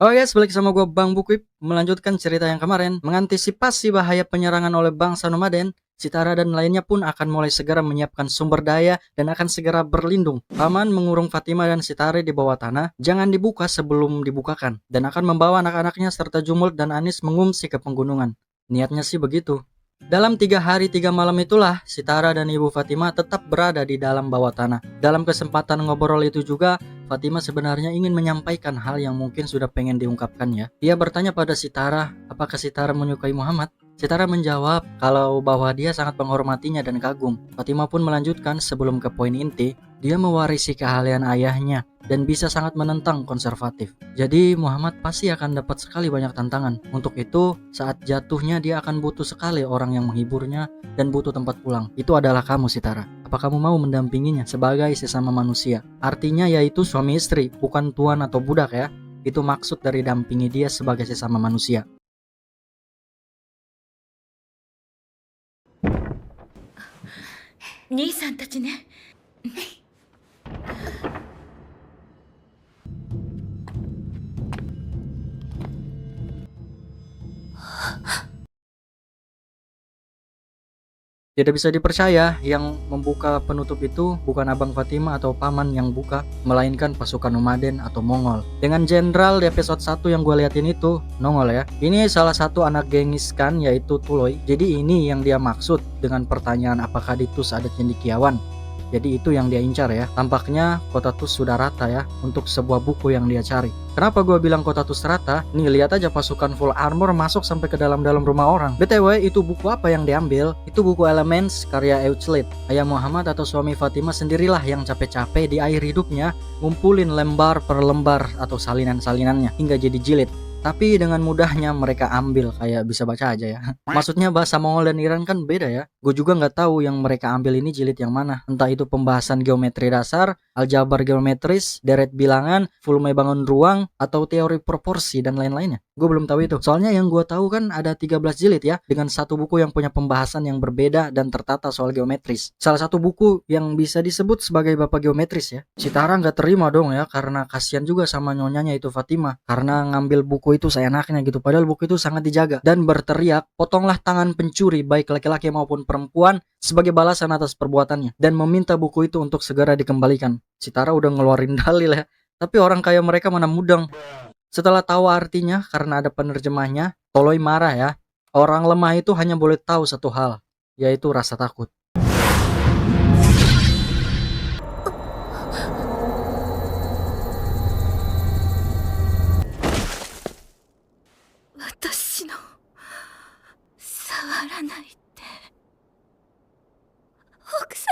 Oke guys, balik sama gue Bang Bukwip, melanjutkan cerita yang kemarin. Mengantisipasi bahaya penyerangan oleh bangsa nomaden, Chitara dan lainnya pun akan mulai segera menyiapkan sumber daya dan akan segera berlindung. Paman mengurung Fatima dan Chitara di bawah tanah, jangan dibuka sebelum dibukakan, dan akan membawa anak-anaknya serta Jumult dan Anis mengungsi ke penggunungan. Niatnya sih begitu. Dalam 3 hari 3 malam itulah, Chitara dan Ibu Fatima tetap berada di dalam bawah tanah. Dalam kesempatan ngobrol itu juga, Fatima sebenarnya ingin menyampaikan hal yang mungkin sudah pengen diungkapkannya. Dia bertanya pada Chitara, apakah Chitara menyukai Muhammad? Chitara menjawab kalau bahwa dia sangat menghormatinya dan kagum. Fatima pun melanjutkan sebelum ke poin inti, dia mewarisi keahlian ayahnya dan bisa sangat menentang konservatif. Jadi Muhammad pasti akan dapat sekali banyak tantangan. Untuk itu, saat jatuhnya dia akan butuh sekali orang yang menghiburnya dan butuh tempat pulang. Itu adalah kamu, Chitara. Apa kamu mau mendampinginya sebagai sesama manusia? Artinya yaitu suami istri, bukan tuan atau budak ya. Itu maksud dari dampingi dia sebagai sesama manusia. 兄さんたちね。Tidak bisa dipercaya, yang membuka penutup itu bukan Abang Fatima atau Paman yang buka, melainkan pasukan nomaden atau Mongol. Dengan jenderal di episode 1 yang gue liatin itu, nongol ya. Ini salah satu anak Genghis Khan yaitu Tuloy. Jadi ini yang dia maksud dengan pertanyaan apakah di Tus ada cendekiawan. Jadi itu yang dia incar ya. Tampaknya kota Tus sudah rata ya untuk sebuah buku yang dia cari. Kenapa gue bilang kota Tus rata? Nih lihat aja pasukan full armor masuk sampai ke dalam-dalam rumah orang. BTW itu buku apa yang diambil? Itu buku Elements karya Euclid. Ayah Muhammad atau suami Fatima sendirilah yang capek-capek di akhir hidupnya ngumpulin lembar per lembar atau salinan-salinannya hingga jadi jilid. Tapi dengan mudahnya mereka ambil, kayak bisa baca aja ya. Maksudnya bahasa Mongol dan Iran kan beda ya. Gue juga nggak tahu yang mereka ambil ini jilid yang mana. Entah itu pembahasan geometri dasar, aljabar geometris, deret bilangan, volume bangun ruang, atau teori proporsi dan lain-lainnya. Gue belum tahu itu. Soalnya yang gue tahu kan ada 13 jilid ya, dengan satu buku yang punya pembahasan yang berbeda dan tertata soal geometris. Salah satu buku yang bisa disebut sebagai bapak geometris ya. Chitara nggak terima dong ya, karena kasihan juga sama nyonyanya itu Fatima. Karena ngambil buku itu seenaknya gitu, padahal buku itu sangat dijaga, dan berteriak, potonglah tangan pencuri baik laki-laki maupun perempuan sebagai balasan atas perbuatannya, dan meminta buku itu untuk segera dikembalikan. Chitara udah ngeluarin dalil ya, tapi orang kaya mereka mana mudeng. Setelah tahu artinya karena ada penerjemahnya, Toloi marah ya. Orang lemah itu hanya boleh tahu satu hal, yaitu rasa takut. 私の触らないって奥様。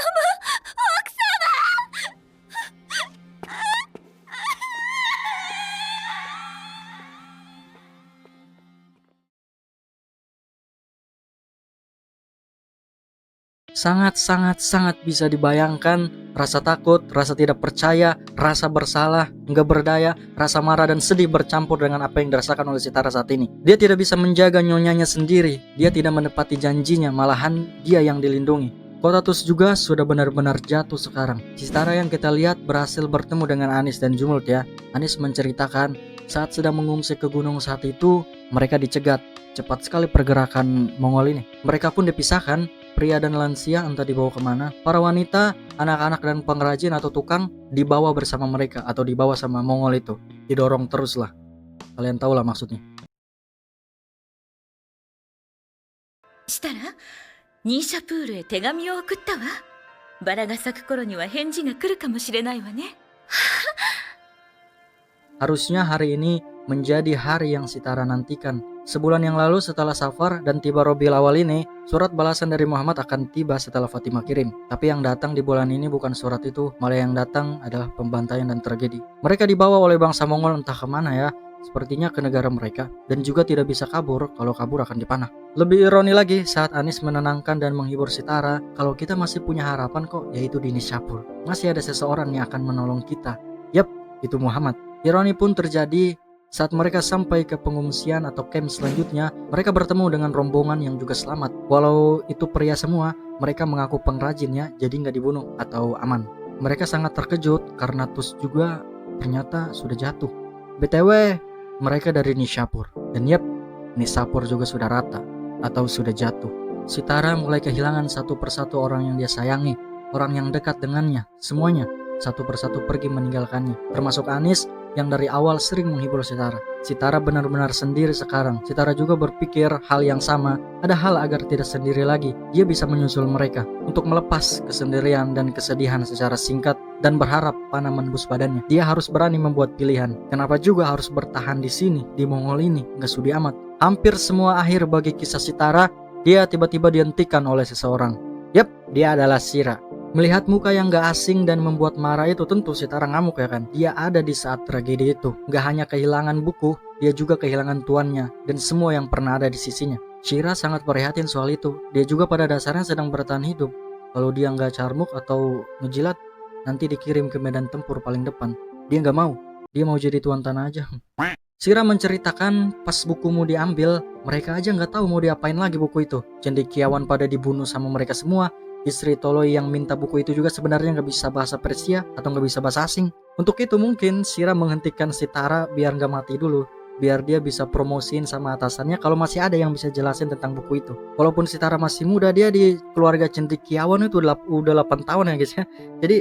Sangat bisa dibayangkan rasa takut, rasa tidak percaya, rasa bersalah, nggak berdaya, rasa marah dan sedih bercampur dengan apa yang dirasakan oleh Chitara saat ini. Dia tidak bisa menjaga nyonyanya sendiri, dia tidak menepati janjinya, malahan dia yang dilindungi. Kota Tus juga sudah benar-benar jatuh sekarang. Chitara yang kita lihat berhasil bertemu dengan Anis dan Jumult ya. Anis menceritakan saat sedang mengungsi ke gunung saat itu, mereka dicegat. Cepat sekali pergerakan Mongol ini. Mereka pun dipisahkan, pria dan lansia entah dibawa kemana. Para wanita, anak-anak dan pengrajin atau tukang dibawa bersama mereka atau dibawa sama Mongol itu. Didorong terus lah. Kalian tahu lah maksudnya. したらニーシャプールへ手紙を送ったわ。バラが咲く頃には返事が来るかもしれないわね。 Harusnya hari ini menjadi hari yang Chitara nantikan. Sebulan yang lalu setelah Safar dan tiba Robiul Awal ini, surat balasan dari Muhammad akan tiba setelah Fatima kirim. Tapi yang datang di bulan ini bukan surat itu, malah yang datang adalah pembantaian dan tragedi. Mereka dibawa oleh bangsa Mongol entah kemana ya, sepertinya ke negara mereka, dan juga tidak bisa kabur, kalau kabur akan dipanah. Lebih ironi lagi saat Anis menenangkan dan menghibur Chitara, kalau kita masih punya harapan kok, yaitu di Nishapur. Masih ada seseorang yang akan menolong kita. Yap, itu Muhammad. Ironi pun terjadi saat mereka sampai ke pengungsian atau camp selanjutnya. Mereka bertemu dengan rombongan yang juga selamat. Walau itu pria semua, mereka mengaku pengrajin ya, jadi nggak dibunuh atau aman. Mereka sangat terkejut karena Tus juga ternyata sudah jatuh. BTW, Mereka dari Nishapur. Dan yep, Nishapur juga sudah rata atau sudah jatuh. Sitara mulai kehilangan satu persatu orang yang dia sayangi, orang yang dekat dengannya, semuanya satu persatu pergi meninggalkannya, termasuk Anis yang dari awal sering menghibur Sitara. Sitara benar-benar sendiri sekarang. Sitara juga berpikir hal yang sama, ada hal agar tidak sendiri lagi. Dia bisa menyusul mereka untuk melepas kesendirian dan kesedihan secara singkat dan berharap panah menembus badannya. Dia harus berani membuat pilihan. Kenapa juga harus bertahan di sini, di Mongol ini? Nggak sudi amat. Hampir semua akhir bagi kisah Sitara, dia tiba-tiba dihentikan oleh seseorang. Yap, dia adalah Shira. Melihat muka yang gak asing dan membuat marah itu, tentu Sitara ngamuk ya kan. Dia ada di saat tragedi itu. Gak hanya kehilangan buku, dia juga kehilangan tuannya dan semua yang pernah ada di sisinya. Shira sangat prihatin soal itu. Dia juga pada dasarnya sedang bertahan hidup. Kalau dia gak carmuk atau ngejilat, nanti dikirim ke medan tempur paling depan. Dia gak mau. Dia mau jadi tuan tanah aja. Shira menceritakan pas bukumu diambil, mereka aja gak tahu mau diapain lagi buku itu. Cendekiawan pada dibunuh sama mereka semua. Istri Toloi yang minta buku itu juga sebenarnya nggak bisa bahasa Persia atau nggak bisa bahasa asing. Untuk itu mungkin Shira menghentikan Sitara biar nggak mati dulu, biar dia bisa promosiin sama atasannya kalau masih ada yang bisa jelasin tentang buku itu. Walaupun Sitara masih muda, dia di keluarga cendekiawan itu udah 8 tahun ya guys ya. Jadi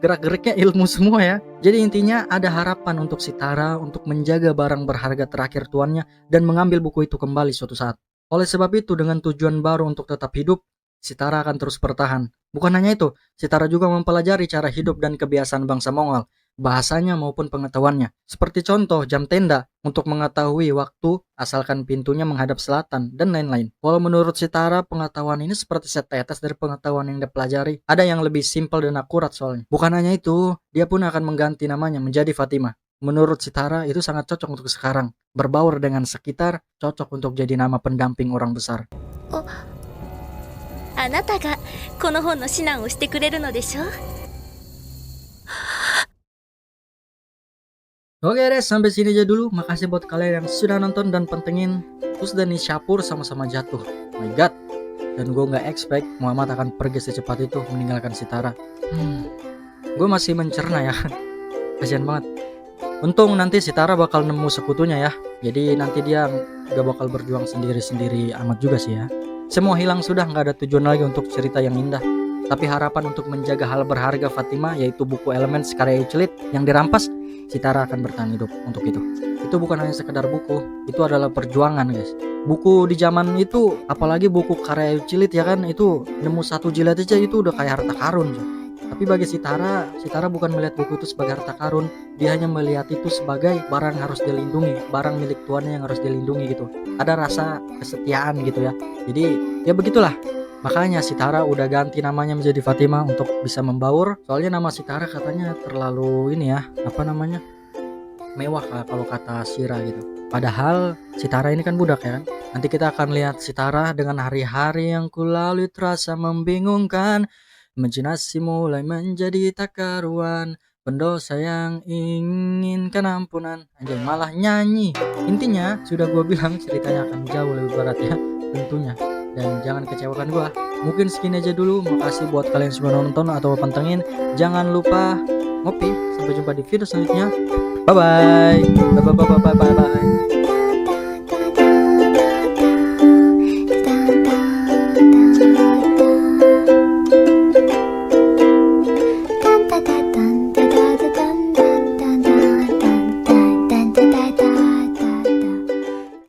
gerak-geriknya ilmu semua ya. Jadi intinya ada harapan untuk Sitara untuk menjaga barang berharga terakhir tuannya dan mengambil buku itu kembali suatu saat. Oleh sebab itu, dengan tujuan baru untuk tetap hidup, Sitara akan terus bertahan. Bukan hanya itu, Sitara juga mempelajari cara hidup dan kebiasaan bangsa Mongol, bahasanya maupun pengetahuannya. Seperti contoh jam tenda untuk mengetahui waktu asalkan pintunya menghadap selatan dan lain-lain. Walau menurut Sitara pengetahuan ini seperti setetes dari pengetahuan yang dipelajari, ada yang lebih simpel dan akurat soalnya. Bukan hanya itu, dia pun akan mengganti namanya menjadi Fatima. Menurut Sitara itu sangat cocok untuk sekarang. Berbaur dengan sekitar, cocok untuk jadi nama pendamping orang besar. あなたがこの本の指南をしてくれるのでしょ? Oke deh, sampai sini aja dulu. Makasih buat kalian yang sudah nonton dan pantengin. Terus dan Nishapur sama-sama jatuh. My god. Dan gue gak expect Muhammad akan pergi secepat itu meninggalkan Sitara. Gue masih mencerna ya. Kasian banget. Untung nanti Sitara bakal nemu sekutunya ya. Jadi nanti dia gak bakal berjuang sendiri-sendiri amat juga sih ya. Semua hilang sudah, gak ada tujuan lagi untuk cerita yang indah. Tapi harapan untuk menjaga hal berharga Fatima, yaitu buku elemen karya Euclid yang dirampas, Sitara akan bertahan hidup untuk itu. Itu bukan hanya sekedar buku, itu adalah perjuangan guys. Buku di zaman itu, apalagi buku karya Euclid ya kan, itu nemu satu jilid aja itu udah kayak harta karun. Tapi bagi Sitara bukan melihat buku itu sebagai harta karun. Dia hanya melihat itu sebagai barang yang harus dilindungi, barang milik tuannya yang harus dilindungi gitu. Ada rasa kesetiaan gitu ya. Jadi ya begitulah. Makanya Sitara udah ganti namanya menjadi Fatima untuk bisa membaur. Soalnya nama Sitara katanya terlalu ini ya, apa namanya, mewah kalau kata Shira gitu. Padahal Sitara ini kan budak ya kan. Nanti kita akan lihat Sitara dengan hari-hari yang kulalui terasa membingungkan. Imajinasi mulai menjadi tak karuan, pendosa yang inginkan ampunan. Anjay, malah nyanyi. Intinya sudah gue bilang ceritanya akan jauh lebih berat ya tentunya. Dan jangan kecewakan gue. Mungkin segini aja dulu. Makasih buat kalian semua nonton atau pantengin. Jangan lupa ngopi. Sampai jumpa di video selanjutnya. Bye bye. Bye bye bye bye bye bye.